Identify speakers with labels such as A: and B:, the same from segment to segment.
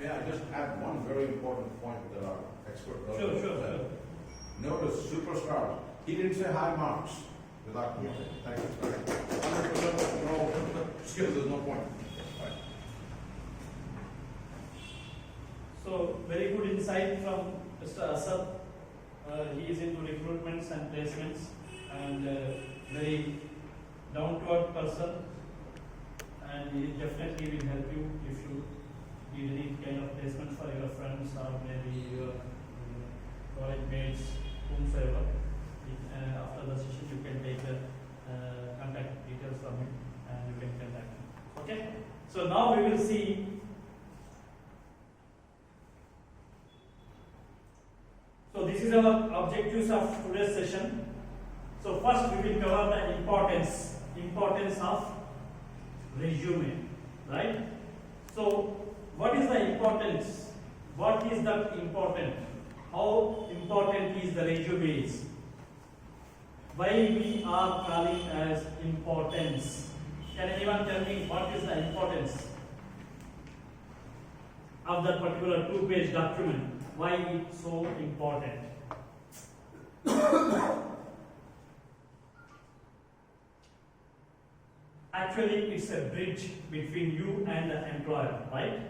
A: May I just add one very important point that our expert
B: Sure.
A: Notice superstars. He didn't say high marks without okay. Thank you. 100% no skills, there's no point. Right.
B: So very good insight from Mr. Asad. He is into recruitments and placements and very down-to-earth person, and he definitely will help you if you need any kind of placement for your friends or maybe your college mates, whomsoever. After the session you can take the contact details from him and you can contact him. Okay? So now we will see so this is our objectives of today's session. So first we will cover the importance of resume, right? So what is the importance? What is the important? How important is the resume is? Why we are calling as importance? Can anyone tell me what is the importance of that particular 2-page document? Why it's so important? Actually, it's a bridge between you and the employer, right?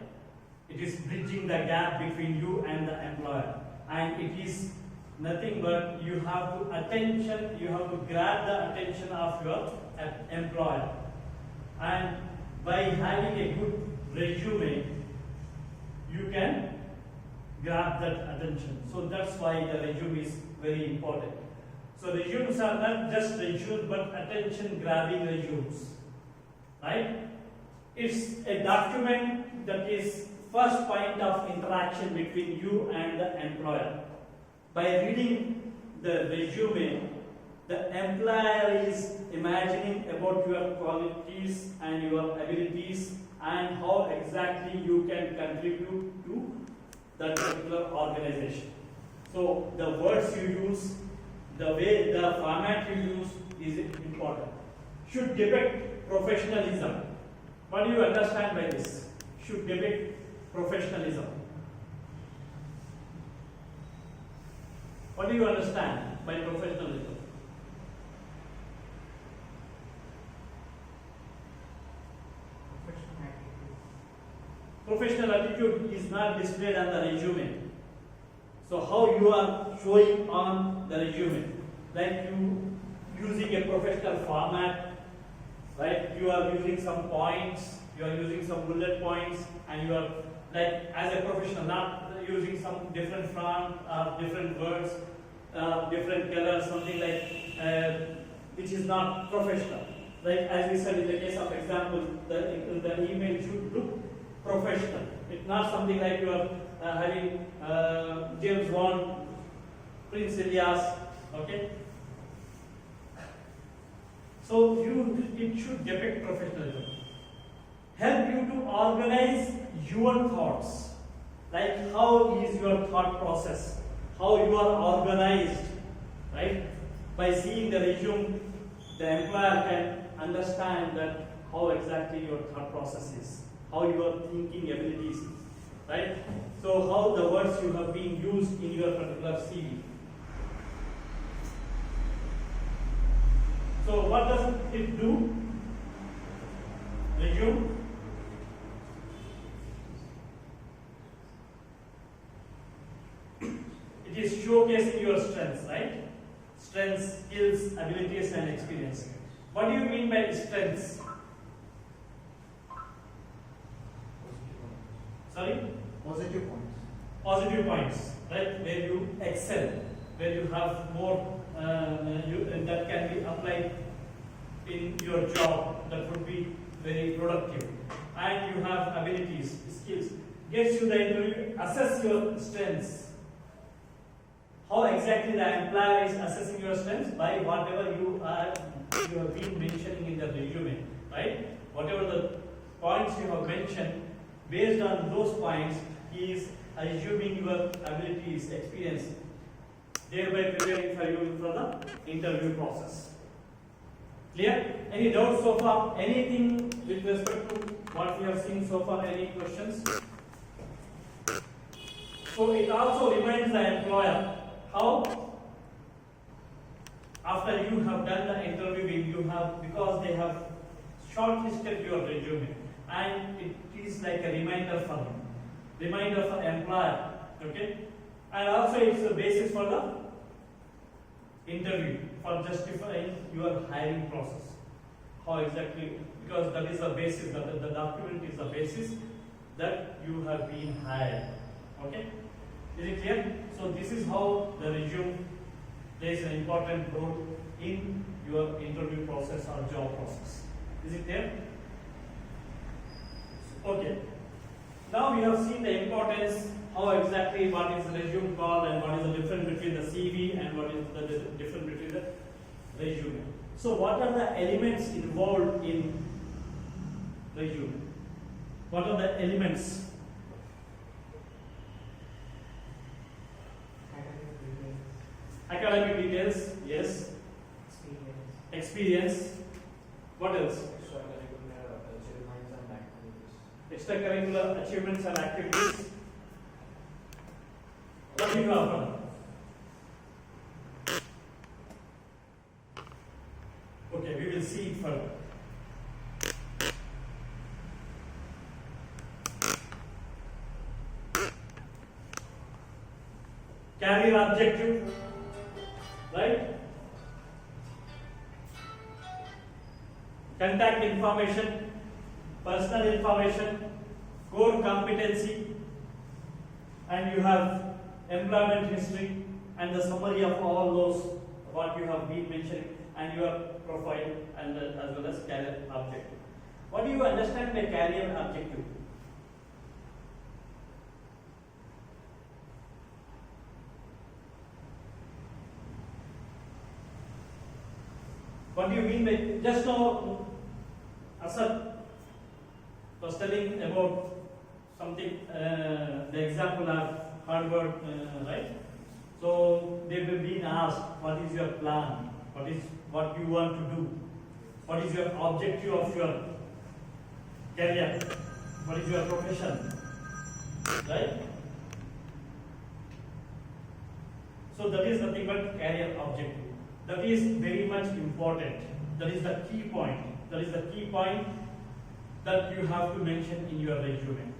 B: It is bridging the gap between you and the employer, and it is nothing but you have to grab the attention of your employer, and by having a good resume, you can grab that attention. So that's why the resume is very important. So resumes are not just resumes, but attention grabbing resumes, right? It's a document that is first point of interaction between you and the employer. By reading the resume, the employer is imagining about your qualities and your abilities and how exactly you can contribute to that particular organization. So the words you use, the way, the format you use is important. Should depict professionalism. What do you understand by this? Should depict professionalism. What do you understand by professionalism? Professional attitude is not displayed on the resume. So how you are showing on the resume? Like you using a professional format, right? You are using some points, you are using some bullet points, and you are like as a professional, not using some different font, different words, different colors, something like which is not professional. Like as we said in the case of example, the email should look professional. It's not something like you are having James Bond, Prince Elias, okay? So it should depict professionalism. Help you to organize your thoughts. Like how is your thought process? How you are organized, right? By seeing the resume, the employer can understand that how exactly your thought process is, how your thinking abilities, right? So how the words you have been used in your particular CV. So what does it do? Resume. It is showcasing your strengths, right? Strengths, skills, abilities, and experience. What do you mean by strengths? Sorry?
C: Positive points.
B: Positive points, right? Where you excel, where you have more that can be applied in your job, that would be very productive. And you have abilities, skills. Gets you the interview, assess your strengths. How exactly the employer is assessing your strengths? By whatever you have been mentioning in the resume, right? Whatever the points you have mentioned, based on those points, he is assuming your abilities, experience, thereby preparing for you for the interview process. Clear? Any doubts so far? Anything with respect to what we have seen so far? Any questions? So it also reminds the employer how after you have done the interviewing, you have, because they have shortlisted your resume, and it is like a reminder for them, reminder for employer, okay, and also it's a basis for the interview, for justifying your hiring process. How exactly, because that is the basis, that the document is the basis that you have been hired. Okay, is it clear? So this is how the resume plays an important role in your interview process or job process. Is it clear? Okay. Now we have seen the importance, how exactly what is the resume called, and what is the difference between the CV and what is the difference between the resume. So what are the elements involved in resume? What are the elements? Academic details, yes. Experience. What else? Extracurricular achievements and activities. What do you have? Okay, we will see it further. Career objective, right? Contact information, personal information, core competency, and you have employment history and the summary of all those what you have been mentioning, and your profile, and as well as career objective. What do you understand by career objective? What do you mean by, just now Asad was telling about something, the example of Harvard, right? So they were being asked, what is your plan? What you want to do? What is your objective of your career? What is your profession? Right? So that is nothing but career objective. That is very much important. That is the key point. That is the key point that you have to mention in your resume.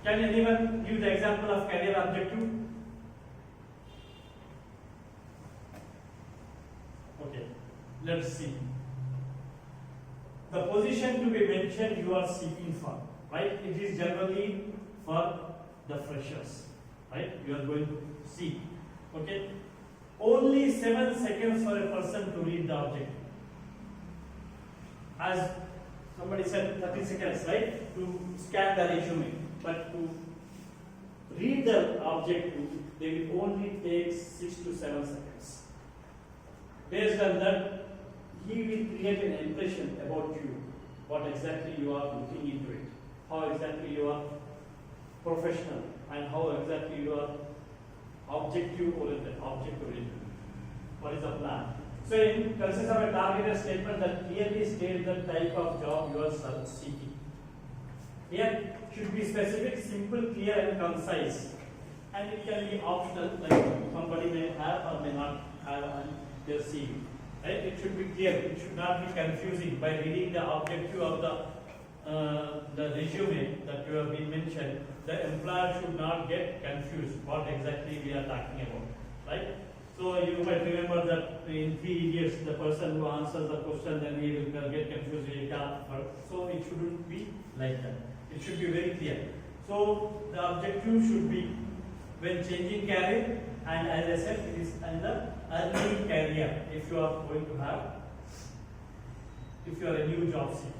B: Can anyone give the example of career objective? Okay, let's see. The position to be mentioned you are seeking for, right? It is generally for the freshers, right? You are going to seek, okay? Only 7 seconds for a person to read the objective. As somebody said, 30 seconds, right? To scan the resume. But to read the objective, they will only take 6 to 7 seconds. Based on that, he will create an impression about you, what exactly you are looking into it, how exactly you are professional, and how exactly you are objective oriented. What is the plan? So it consists of a targeted statement that clearly states the type of job you are seeking. Here should be specific, simple, clear, and concise. And it can be optional, like somebody may have or may not have on their CV. Right? It should be clear. It should not be confusing. By reading the objective of the resume that you have been mentioned, the employer should not get confused what exactly we are talking about. Right? So you might remember that in 3 Idiots, the person who answers the question, then he will get confused. So it shouldn't be like that. It should be very clear. So the objective should be when changing career, and as I said, it is in the early career. If you are going to have, if you are a new job seeker,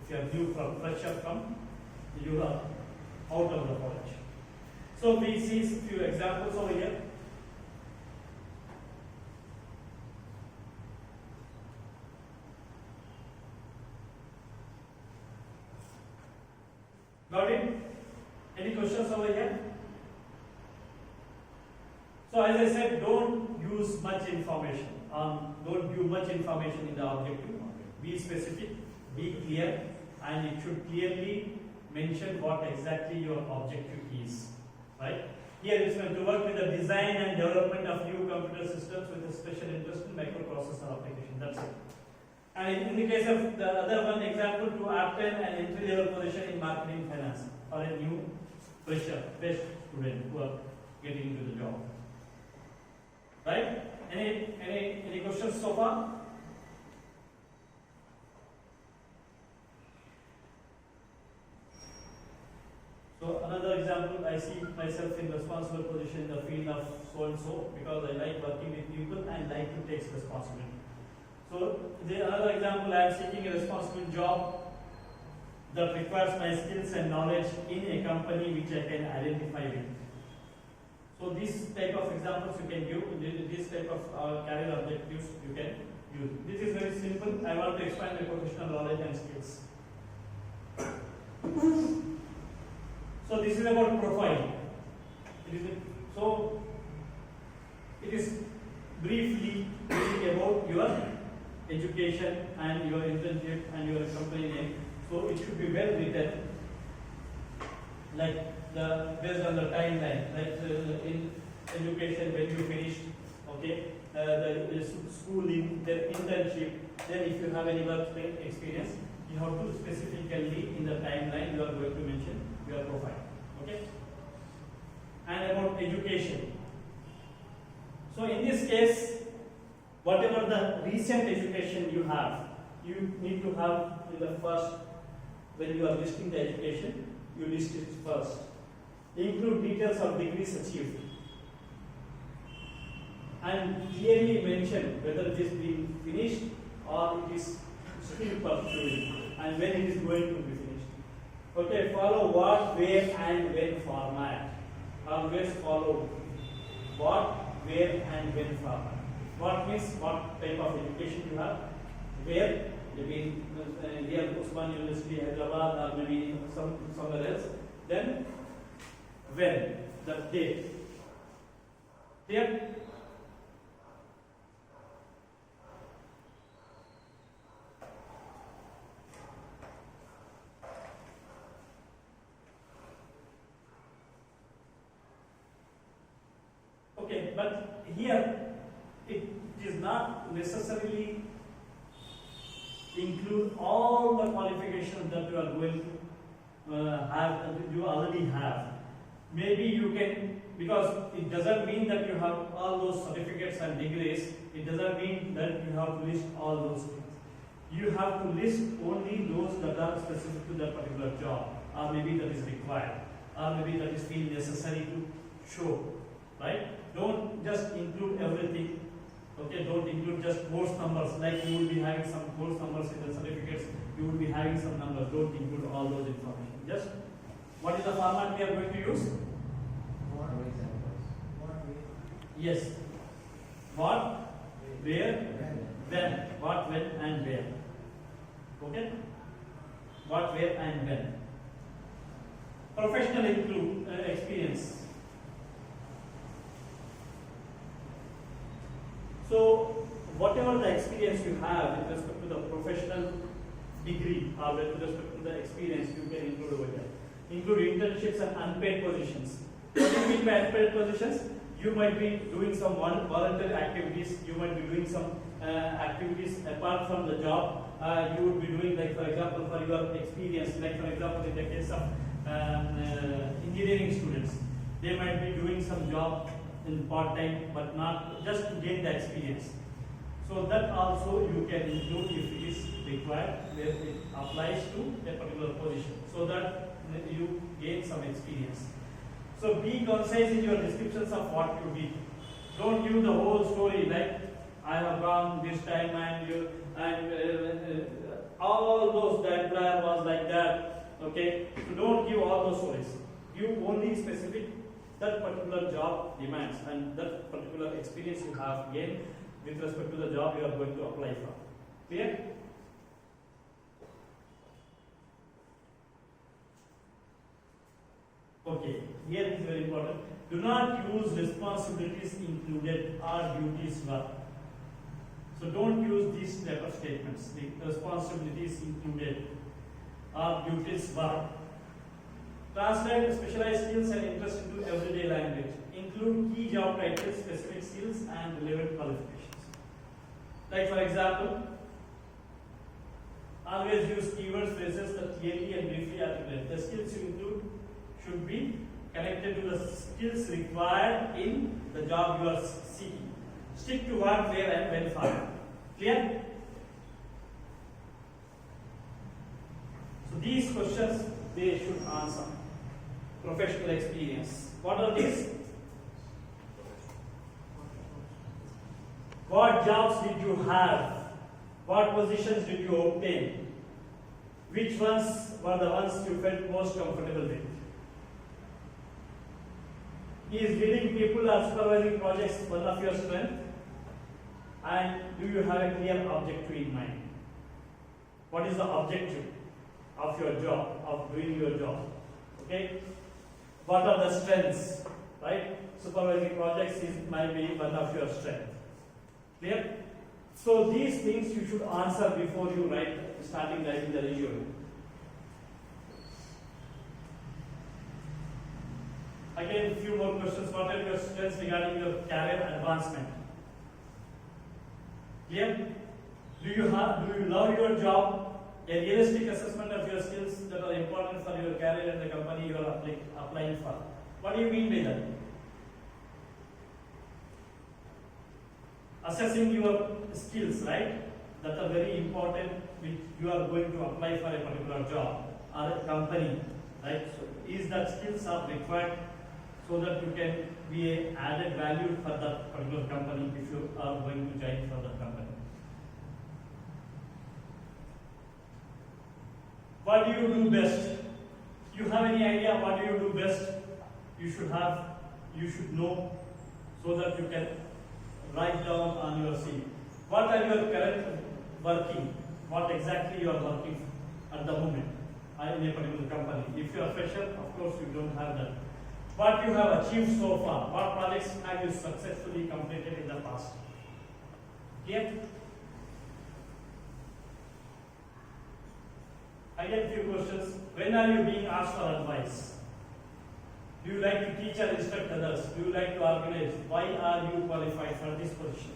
B: if you are new from fresher from, you are out of the college. So we see a few examples over here. Got it? Any questions over here? So as I said, don't use much information. Don't give much information in the objective. Be specific, be clear, and it should clearly mention what exactly your objective is, right? Here it's going to work with the design and development of new computer systems with a special interest in microprocessor application. That's it. And in the case of the other one example, to obtain an entry level position in marketing finance or a new fresh student who are getting into the job. Right? Any questions so far? So another example, I see myself in responsible position in the field of so and so because I like working with people and like to take responsibility. So another example, I am seeking a responsible job that requires my skills and knowledge in a company which I can identify with. So this type of examples you can give, this type of career objectives you can use. This is very simple. I want to expand my professional knowledge and skills. So this is about profile. It is briefly about your education and your internship and your company name. So it should be well written, like based on the timeline, like in education when you finished, okay, the schooling, the internship. Then if you have any work experience, you have to specifically in the timeline you are going to mention your profile, okay. And about education. So in this case, whatever the recent education you have, you need to have in the first, when you are listing the education, you list it first. Include details of degrees achieved. And clearly mention whether it is being finished or it is still pursuing and when it is going to be finished. Okay, follow what, where and when format. Always follow what, where and when format. What means what type of education you have, where, maybe here Usman University, Hyderabad, or maybe somewhere else. Then when, the date. Clear? Okay, but here it is not necessarily include all the qualifications that you are going to have, you already have. Maybe you can, because it doesn't mean that you have all those certificates and degrees, it doesn't mean that you have to list all those things. You have to list only those that are specific to that particular job, or maybe that is required, or maybe that is feel necessary to show, right? Don't just include everything. Okay, don't include just course numbers, like you will be having some course numbers in the certificates, you will be having some numbers, don't include all those information. Just, what is the format we are going to use? Yes. What, where, when. What, when and where. Okay? What, where and when. Professional include experience. So, whatever the experience you have with respect to the professional degree or with respect to the experience, you can include over there. Include internships and unpaid positions. What do you mean by unpaid positions? You might be doing some voluntary activities, you might be doing some activities apart from the job. You would be doing, like for example, for your experience, like for example in the case of engineering students, they might be doing some job in part-time, but not just to gain the experience. So that also you can include if it is required, where it applies to a particular position, so that you gain some experience. So be concise in your descriptions of what you did. Don't give the whole story like I have gone this time and all those that plan was like that. Okay, so don't give all those stories. Give only specific that particular job demands and that particular experience you have gained with respect to the job you are going to apply for. Clear? Okay, here is very important. Do not use responsibilities included or duties were. So don't use these type of statements. The responsibilities included or duties were. Translate specialized skills and interest into everyday language. Include key job titles, specific skills, and relevant qualifications. Like for example, always use keywords, phrases that clearly and briefly articulate. The skills you include should be connected to the skills required in the job you are seeking. Stick to what, where, and when found. Clear? So these questions they should answer. Professional experience. What are these? What jobs did you have? What positions did you obtain? Which ones were the ones you felt most comfortable with? Is leading people or supervising projects one of your strengths? And do you have a clear objective in mind? What is the objective of your job, of doing your job? Okay? What are the strengths? Right? Supervising projects might be one of your strengths. Clear? So these things you should answer before you starting writing the resume. Again, a few more questions. What are your strengths regarding your career advancement? Clear? Do you love your job? A realistic assessment of your skills that are important for your career and the company you are applying for. What do you mean by that? Assessing your skills, right? That are very important which you are going to apply for a particular job or a company, right? So is that skills are required so that you can be a added value for that particular company if you are going to join for that company. What do you do best? You have any idea what do you do best? You should know so that you can write down on your CV. What are your current working? What exactly you are working at the moment in a particular company? If you are a fresher, of course you don't have that. What you have achieved so far? What projects have you successfully completed in the past? Clear? I get few questions. When are you being asked for advice? Do you like to teach or instruct others? Do you like to organize? Why are you qualified for this position?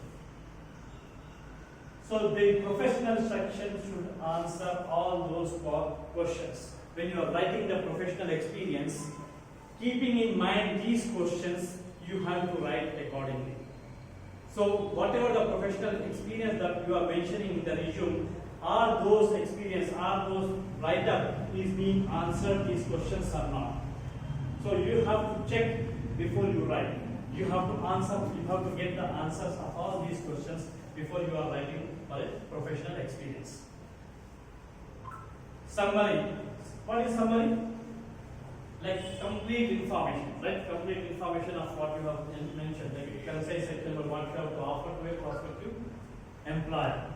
B: So the professional section should answer all those questions. When you are writing the professional experience, keeping in mind these questions, you have to write accordingly. So whatever the professional experience that you are mentioning in the resume, are those experience, are those write-up is being answered these questions or not? So you have to check before you write. You have to answer, you have to get the answers of all these questions before you are writing for a professional experience. Summary. What is summary? Like complete information, right? Complete information of what you have mentioned. Like you can say section number what you have to offer to a prospective employer.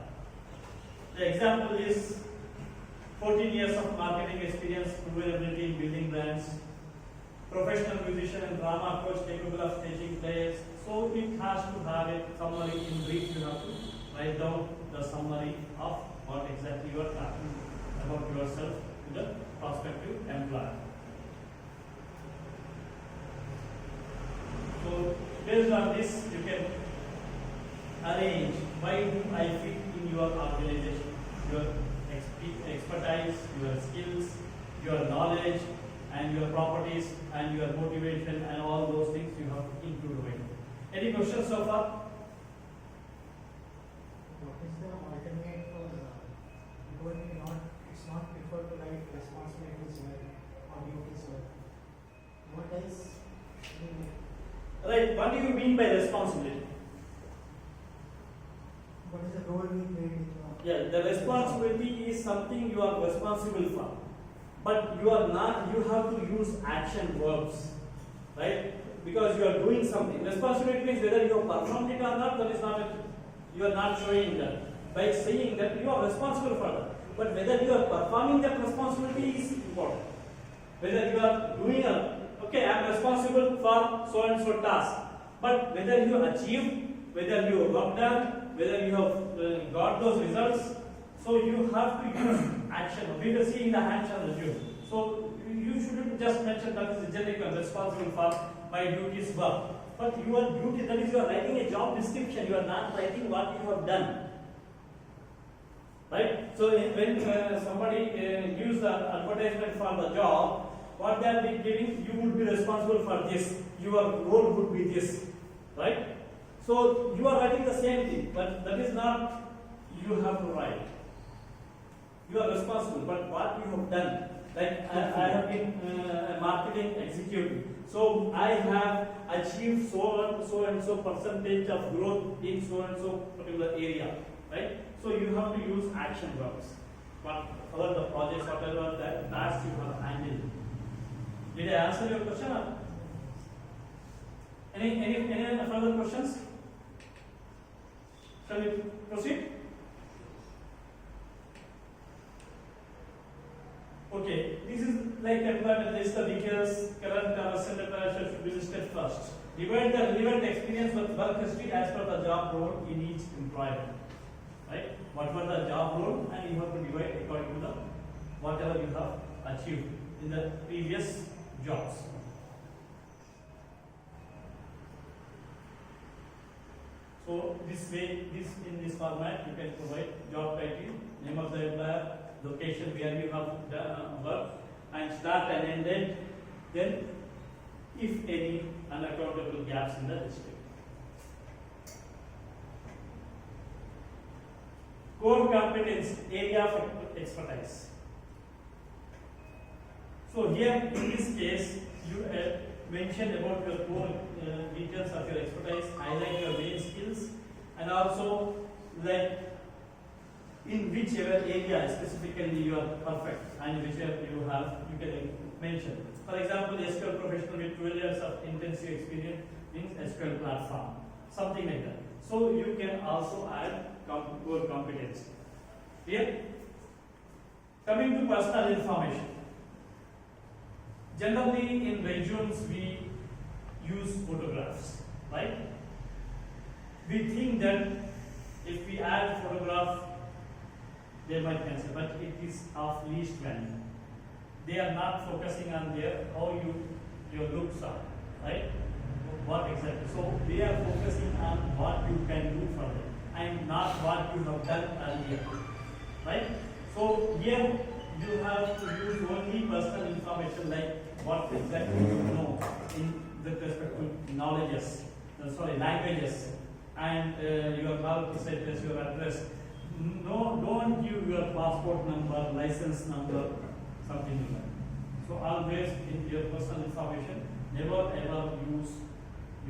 B: The example is 14 years of marketing experience, proven ability in building brands, professional musician and drama coach capable of staging plays. So it has to have a summary in brief. You have to write down the summary of what exactly you are talking about yourself to the prospective employer. So based on this, you can arrange why do I fit in your organization, your expertise, your skills, your knowledge, and your properties, and your motivation, and all those things you have to include with. Any questions so far?
C: What is the alternate for it's not preferred to write responsibilities or duties? What else?
B: Right, what do you mean by responsibility?
C: What is the role we played in
B: Yeah, the responsibility is something you are responsible for. But you are not, you have to use action verbs, right? Because you are doing something. Responsibility means whether you have performed it or not, that is not, you are not showing that. By saying that you are responsible for that. But whether you are performing that responsibility is important. Whether you are doing okay, I am responsible for so and so task. But whether you achieve, whether you worked on, whether you have got those results, so you have to use action. We will see in the hands-on review. So you you shouldn't just mention that is generic and responsible for my duties work. But your duty, that is you are writing a job description, you are not writing what you have done. Right? So when somebody gives the advertisement for the job, what they are giving, you would be responsible for this, your role would be this. Right? So you are writing the same thing, but that is not you have to write. You are responsible, but what you have done. Like I have been a marketing executive, so I have achieved so and so percentage of growth in so and so particular area, right? So you have to use action verbs. Whatever the projects, whatever the tasks you have handled. Did I answer your question? Any further questions? Shall we proceed? Okay, this is like employment list, the details, current recent employer should be listed first. Divide the relevant experience with work history as per the job role in each employer. Right? What was the job role, and you have to divide according to the whatever you have achieved in the previous jobs. So this way, in this format, you can provide job title, name of the employer, location where you have done work, and start and end date, then if any unaccountable gaps in the history. Core competence, area of expertise. So here in this case, you mentioned about your core details of your expertise, highlight your main skills, and also like in whichever area specifically you are perfect and whichever you have, you can mention. For example, SQL professional with 12 years of intensive experience in SQL platform, something like that. So you can also add core competence. Here, coming to personal information. Generally in resumes we use photographs, right? We think that if we add photograph, they might cancel, but it is of least value. They are not focusing on how your looks are, right? What exactly? So they are focusing on what you can do for them and not what you have done earlier, right? So here you have to use only personal information like what exactly you know in with respect to languages, and your marital status, your address. No, don't give your passport number, license number, something like that. So always in your personal information, never ever use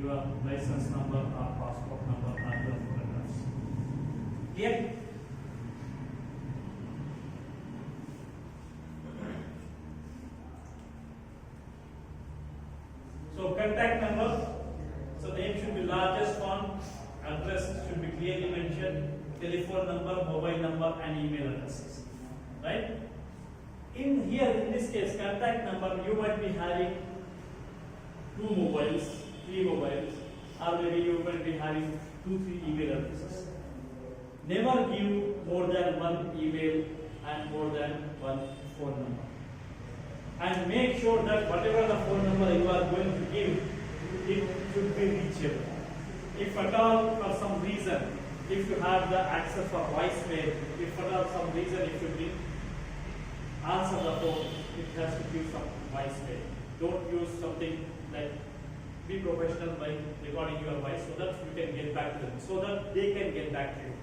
B: your license number or passport number or your photographs. Here, so contact number, so name should be largest font, address should be clearly mentioned, telephone number, mobile number, and email addresses, right? In this case, contact number, you might be having 2 mobiles, 3 mobiles, or maybe you might be having 2-3 email addresses. Never give more than 1 email and more than 1 phone number. And make sure that whatever the phone number you are going to give, it should be reachable. If at all for some reason, if you have the access for voicemail, if at all some reason if you didn't answer the phone, it has to give some voicemail. Don't use something like, be professional by recording your voice so that you can get back to them, so that they can get back to you.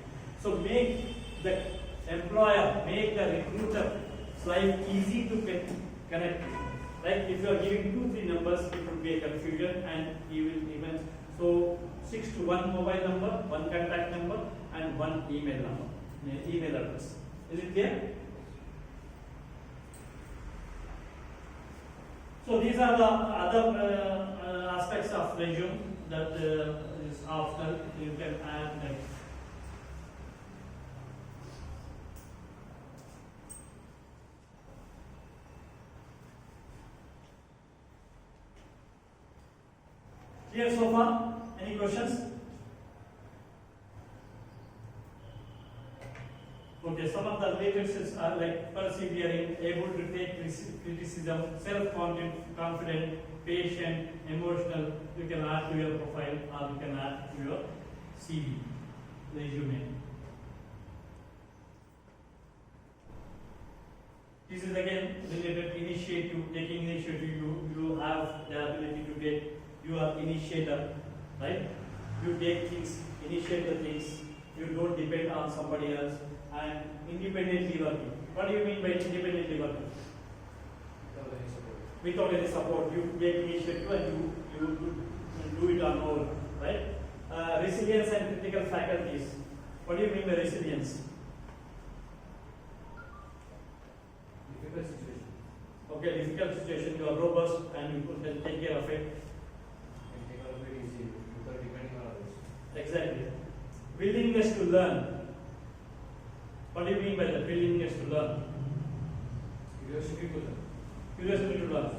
B: So make the employer, make the recruiter life easy to connect. Like if you are giving 2-3 numbers, it will be a confusion and you will even, so 6 to 1 mobile number, 1 contact number, and 1 email number, email address. Is it clear? So these are the other aspects of resume that is optional. You can add like clear so far? Any questions? Okay, some of the latest are like persevering, able to take criticism, self-confident, patient, emotional. You can add to your profile or you can add to your CV, resume. This is again related initiative, taking initiative. You have the ability to take. You are initiator, right? You take things, initiate the things. You don't depend on somebody else and independently working. What do you mean by independently working? Without any support, you take initiative and you do it on own, right? Resilience and critical faculties. What do you mean by resilience?
D: Difficult situation.
B: Okay, difficult situation, you are robust and you can take care of it.
D: Can take care of it easily without depending on others.
B: Exactly. Willingness to learn. What do you mean by that? Willingness to learn.
D: Curiosity to learn.
B: Curiosity to learn.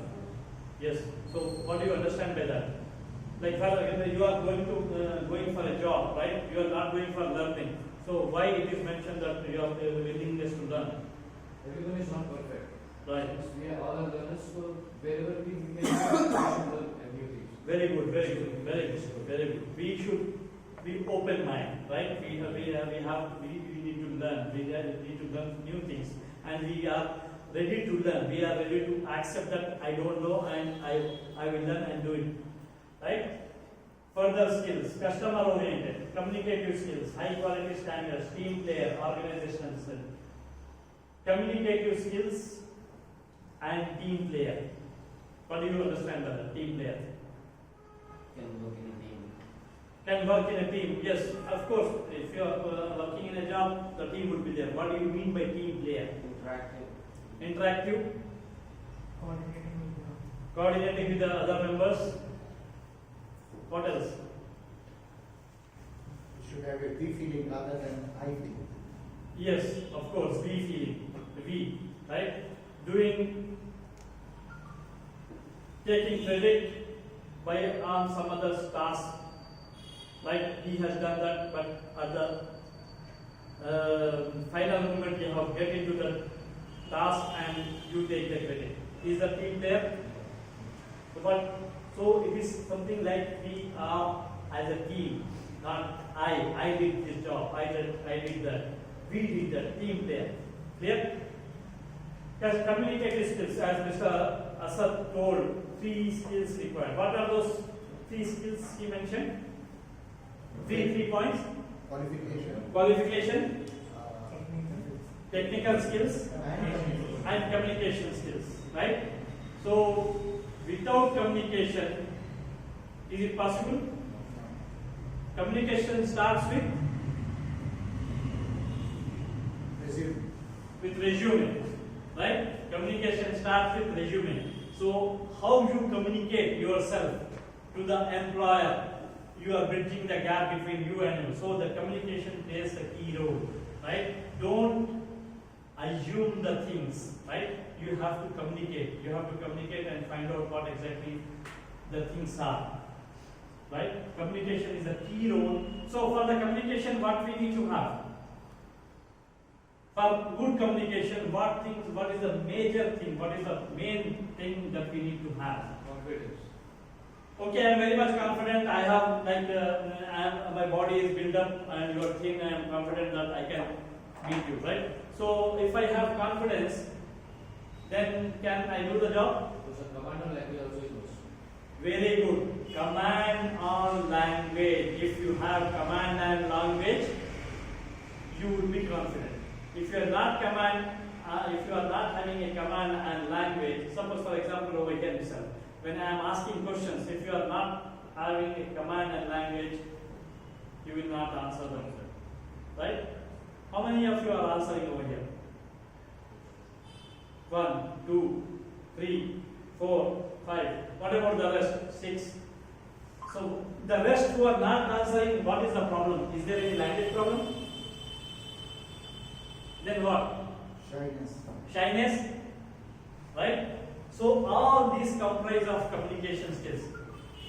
B: Yes. So what do you understand by that? Like for example, you are going for a job, right? You are not going for learning. So why it is mentioned that you have the willingness to learn?
D: Everyone is not perfect.
B: Right.
D: We are all are learners, so wherever we can we should learn new things.
B: Very good, very good, very good, very good. We should be open mind, right? We need to learn. We need to learn new things, and we are ready to learn. We are ready to accept that I don't know and I will learn and do it, right? Further skills: customer oriented, communicative skills, high quality standards, team player, organizational skills. Communicative skills and team player. What do you understand by that? Team player.
D: Can work in a team.
B: Can work in a team. Yes, of course. If you are working in a job, the team would be there. What do you mean by team player?
D: Interactive.
B: Interactive,
C: Coordinating with the
B: coordinating with the other members. What else?
E: You should have a we feeling rather than I feel.
B: Yes, of course, we feeling. We, right? Taking credit by on some other's task. Like he has done that, but at the final moment you have get into the task and you take the credit. Is the team there? So it is something like we are as a team, not I did this job, I did that, we did that, team player. Clear? Because communicative skills, as Mr. Asad told, 3 skills required. What are those 3 skills he mentioned? 3 points. Qualification, technical skills, and communication skills. Right? So, without communication, is it possible? Communication starts with resume, right? Communication starts with resume. So, how you communicate yourself to the employer, you are bridging the gap between you and him. So, the communication plays a key role, right? Don't assume the things, right? You have to communicate. You have to communicate and find out what exactly the things are, right? Communication is a key role. So, for the communication, what we need to have? For good communication, what is the major thing, what is the main thing that we need to have?
D: Confidence.
B: Okay, I am very much confident. I have my body is built up and you are thin. I am confident that I can beat you, right? So if I have confidence, then can I do the job?
D: So command on language also is most.
B: Very good. Command on language. If you have command and language, you will be confident. If you are not having a command and language, suppose for example over here, sir, when I am asking questions, if you are not having a command and language, you will not answer them, right? How many of you are answering over here? 1, 2, 3, 4, 5. What about the rest? 6. So the rest who are not answering, what is the problem? Is there any language problem? Then what? Shyness, right? So all these comprise of communication skills.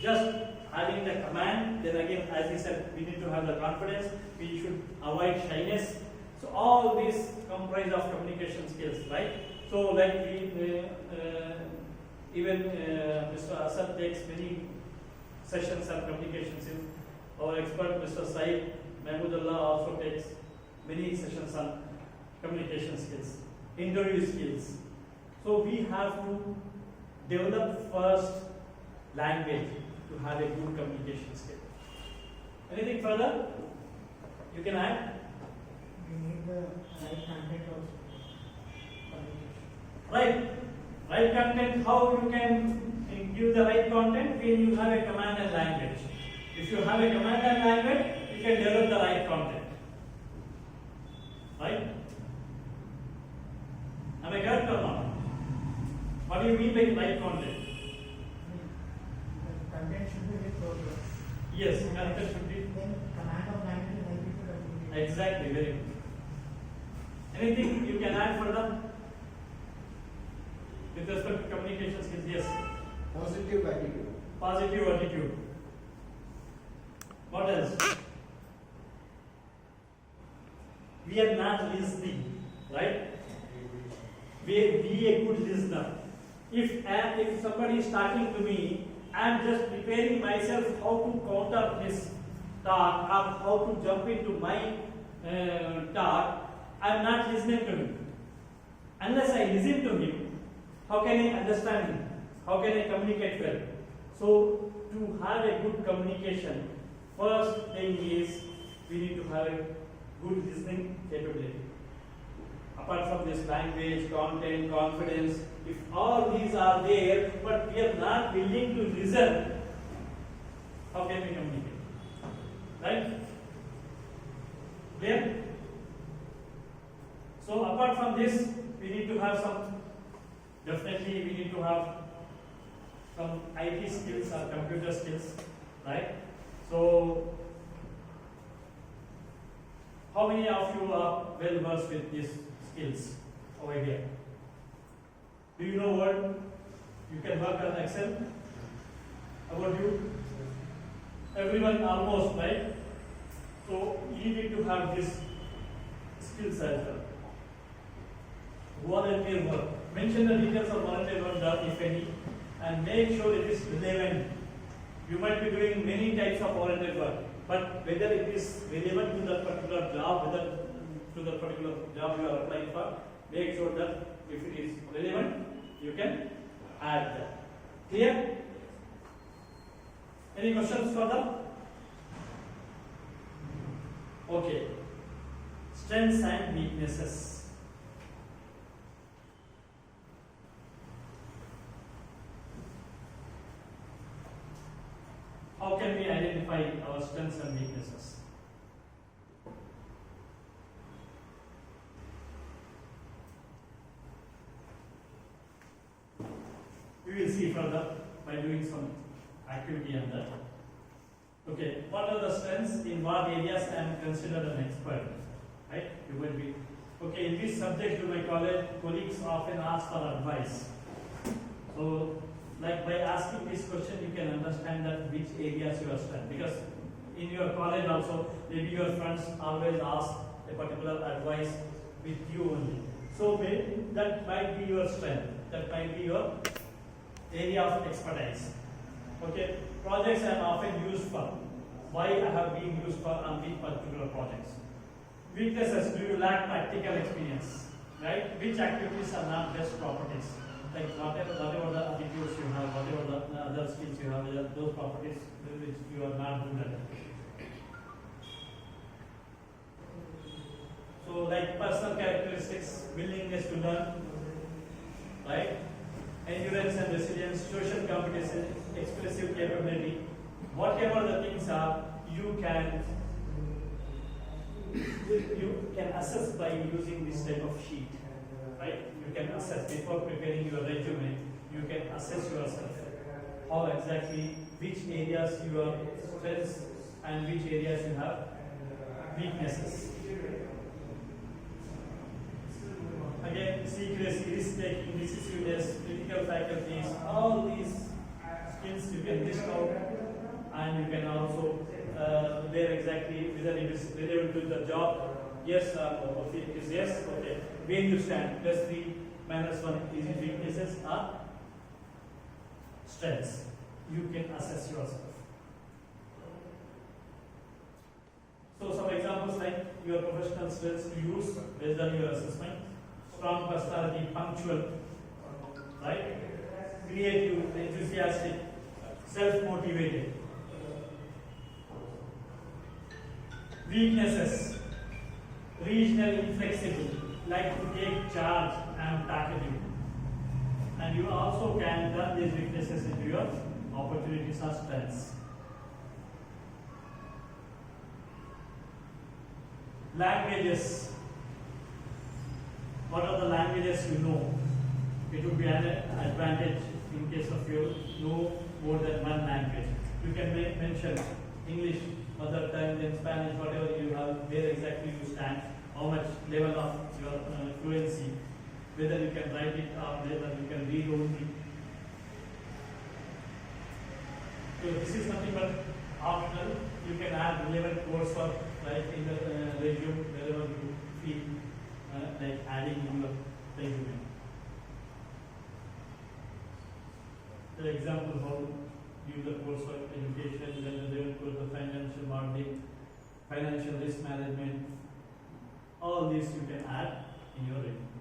B: Just having the command, then again, as he said, we need to have the confidence. We should avoid shyness. So all these comprise of communication skills, right? So like even Mr. Asad takes many sessions on communication skills. Our expert Mr. Said Mahmudullah also takes many sessions on communication skills, interview skills. So we have to develop first language to have a good communication skill. Anything further? You can add?
C: We need the right content also. Communication.
B: Right. Right content, how you can give the right content when you have a command and language. If you have a command and language, you can develop the right content. Right? Am I correct or not? What do you mean by right content?
C: The content should be with purpose.
B: Yes, content should be.
C: Then command of language will help you to communicate.
B: Exactly, very good. Anything you can add further? With respect to communication skills, yes.
E: Positive attitude.
B: Positive attitude. What else? We are not listening, right? Be a good listener. If somebody is talking to me, I am just preparing myself how to counter his talk or how to jump into my talk. I am not listening to him. Unless I listen to him, how can I understand him? How can I communicate well? So, to have a good communication, first thing is we need to have a good listening capability. Apart from this language, content, confidence, if all these are there, but we are not willing to listen, how can we communicate? Right? Clear? So apart from this, we need to have definitely we need to have some IT skills or computer skills, right? So, how many of you are well versed with these skills over here? Do you know Word? You can work on Excel? How about you? Everyone almost, right? So, you need to have these skills as well. Volunteer work. Mention the details of volunteer work done, if any, and make sure it is relevant. You might be doing many types of volunteer work, but whether it is relevant to that particular job, whether to the particular job you are applying for, make sure that if it is relevant, you can add that. Clear? Any questions further? Okay. Strengths and weaknesses. How can we identify our strengths and weaknesses? We will see further by doing some activity on that. Okay, what are the strengths? In what areas I am considered an expert? Right? You will be. Okay, in this subject to my college, colleagues often ask for advice. So, like by asking this question, you can understand that which areas you are strong. Because in your college also, maybe your friends always ask a particular advice with you only. So that might be your strength. That might be your area of expertise. Okay, projects I am often used for. Why I have been used for on these particular projects. Weaknesses: do you lack practical experience? Right? Which activities are not best properties? Like whatever the attitudes you have, whatever the other skills you have, those properties which you are not good at. So like personal characteristics, willingness to learn, right? Endurance and resilience, social competition, expressive capability, whatever the things are, you can assess by using this type of sheet, right? You can assess before preparing your resume. You can assess yourself how exactly which areas you are strengths and which areas you have weaknesses. Again, secrecy, risk-taking, decisiveness, critical faculties, all these skills you can list out, and you can also where exactly whether it is relevant to the job Yes, okay, it is yes, okay. Where you stand, +3, -1, is it weaknesses or strengths? You can assess yourself. So some examples like your professional skills to use based on your assessment. Strong personality, punctual, right? Creative, enthusiastic, self-motivated. Weaknesses, regional, inflexible, like to take charge and tackling. And you also can turn these weaknesses into your opportunities or strengths. Languages. What are the languages you know? It would be an advantage in case of you know more than one language. You can mention English, mother tongue, then Spanish, whatever you have, where exactly you stand, how much level of your fluency, whether you can write it or whether you can read only. So this is nothing but optional. You can add relevant coursework like in the resume wherever you feel like adding in your resume. The example how give the coursework education, then they will put the financial modeling, financial risk management. All these you can add in your resume.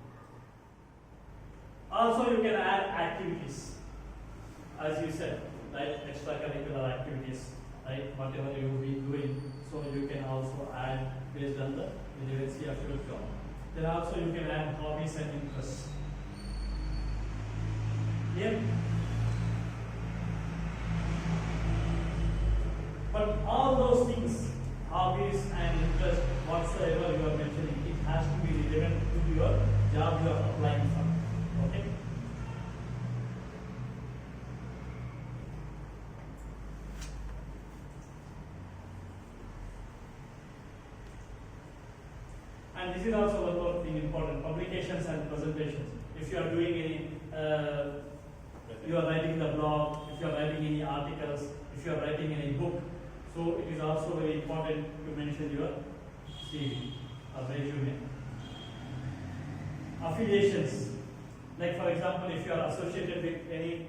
B: Also you can add activities, as you said, like extracurricular activities, right? Whatever you will be doing, so you can also add based on the relevancy of your job. Then also you can add hobbies and interests. Yeah. But all those things, hobbies and interest, whatsoever you are mentioning, it has to be relevant to your job you are applying for. Okay? And this is also one more thing important, publications and presentations. If you are doing any, you are writing the blog, if you are writing any articles, if you are writing any book, so it is also very important to mention your CV or resume. Affiliations, like for example, if you are associated with any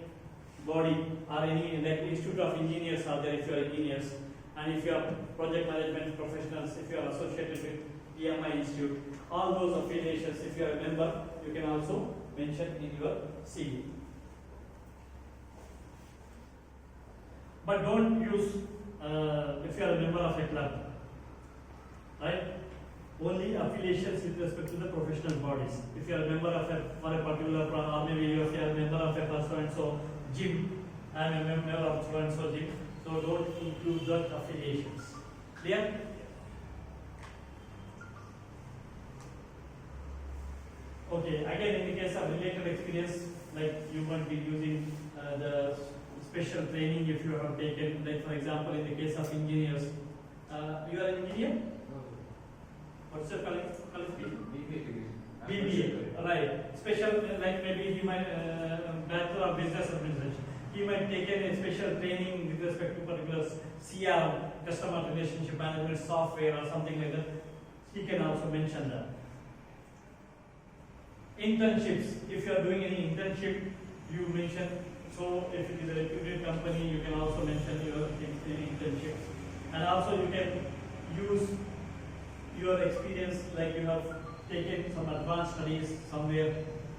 B: body or any like Institute of Engineers are there if you are engineers, and if you are project management professionals, if you are associated with EMI Institute, all those affiliations, if you are a member, you can also mention in your CV. But don't use if you are a member of a club, right? Only affiliations with respect to the professional bodies. If you are a member of for a particular or maybe if you are a member of a so and so gym, I am a member of so and so gym, so don't include that affiliations. Clear? Okay, again in the case of related experience, like you might be using the special training if you have taken, like for example in the case of engineers, you are an engineer? What's your qualification? BBA, right. Special, like maybe he might, Bachelor of Business Administration, he might take a special training with respect to particular CR, Customer Relationship Management software or something like that. He can also mention that. Internships, if you are doing any internship, you mention. So if it is a reputed company, you can also mention your internship. And also you can use your experience, like you have taken some advanced studies somewhere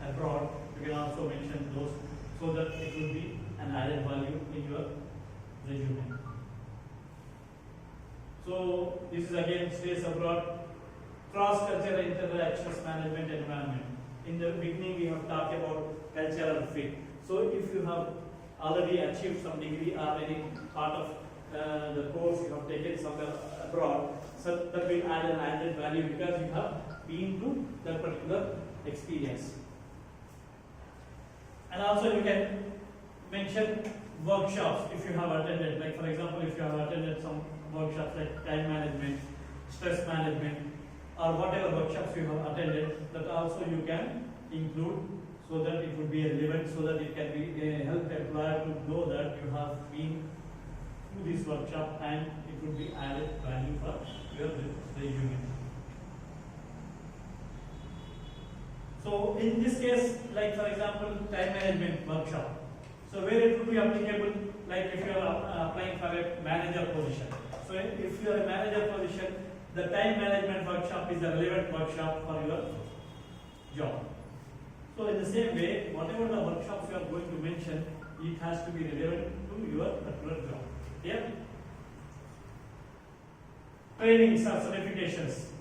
B: abroad, you can also mention those so that it will be an added value in your resume. So this is again stays abroad, cross-cultural interactions management environment. In the beginning we have talked about cultural fit. So if you have already achieved some degree or any part of the course you have taken somewhere abroad, so that will add an added value because you have been to that particular experience. And also you can mention workshops if you have attended, like for example if you have attended some workshops like time management, stress management, or whatever workshops you have attended, that also you can include so that it would be relevant, so that it can be help employer to know that you have been to this workshop and it would be added value for your resume. So in this case, like for example, time management workshop. So where it would be applicable, like if you are applying for a manager position. So if you are a manager position, the time management workshop is the relevant workshop for your job. So in the same way, whatever the workshops you are going to mention, it has to be relevant to your particular job. Yeah. Trainings or certifications,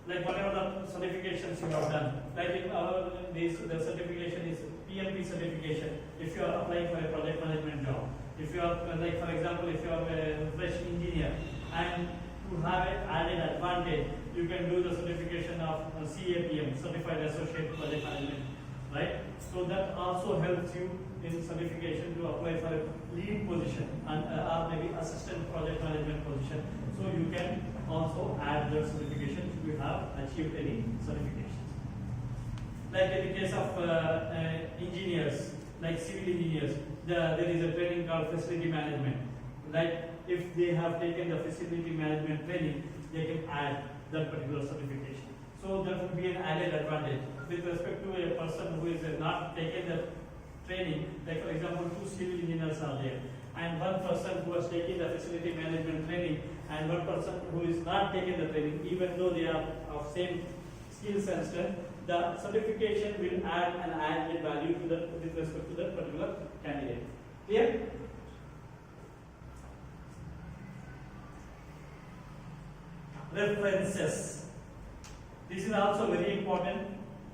B: like whatever the certifications you have done, like in our the certification is PMP certification. If you are applying for a project management job, if you are like for example, if you are a fresh engineer and to have an added advantage, you can do the certification of CAPM, Certified Associate Project Management, right? So that also helps you in certification to apply for a lead position and or maybe assistant project management position. So you can also add the certification if you have achieved any certifications. Like in the case of engineers, like civil engineers, there is a training called facility management. Like if they have taken the facility management training, they can add that particular certification. So that would be an added advantage with respect to a person who is not taken the training. Like for example, 2 civil engineers are there, and one person who has taken the facility management training, and one person who is not taken the training, even though they are of same skills and strength, the certification will add an added value to that with respect to that particular candidate. Clear? References. This is also very important.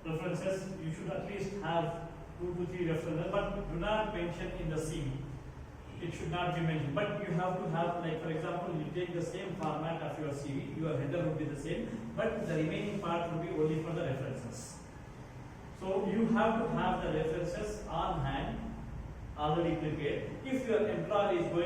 B: References, you should at least have 2 to 3 references, but do not mention in the CV. It should not be mentioned, but you have to have, like for example, you take the same format of your CV, your header would be the same, but the remaining part will be only for the references. So you have to have the references on hand, already prepared. If your employer is going